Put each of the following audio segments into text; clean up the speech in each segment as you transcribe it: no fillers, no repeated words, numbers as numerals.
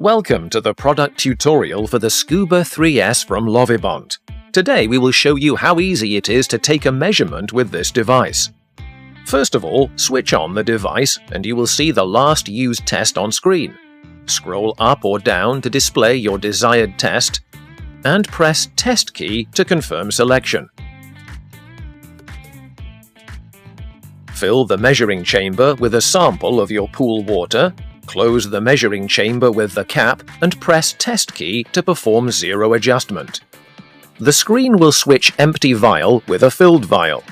Welcome to the product tutorial for the Scuba3S from Lovibond. Today we will show you how easy it is to take a measurement with this device. First of all, switch on the device and you will see the last used test on screen. Scroll up or down to display your desired test and press Test key to confirm selection. Fill the measuring chamber with a sample of your pool water. Close the measuring chamber with the cap and press Test key to perform zero adjustment. The screen will switch empty vial with a filled vial.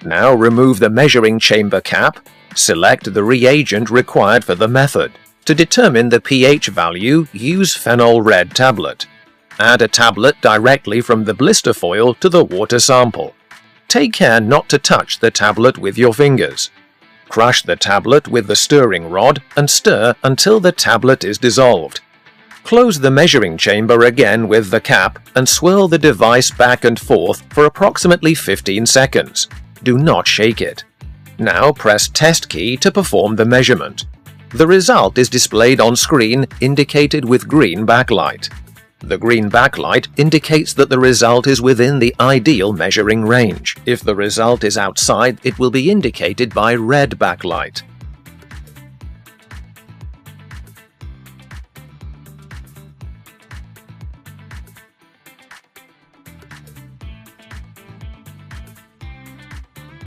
Now remove the measuring chamber cap. Select the reagent required for the method. To determine the pH value, use phenol red tablet. Add a tablet directly from the blister foil to the water sample. Take care not to touch the tablet with your fingers. Crush the tablet with the stirring rod and stir until the tablet is dissolved. Close the measuring chamber again with the cap and swirl the device back and forth for approximately 15 seconds. Do not shake it. Now press Test key to perform the measurement. The result is displayed on screen, indicated with green backlight. The green backlight indicates that the result is within the ideal measuring range. If the result is outside, it will be indicated by red backlight.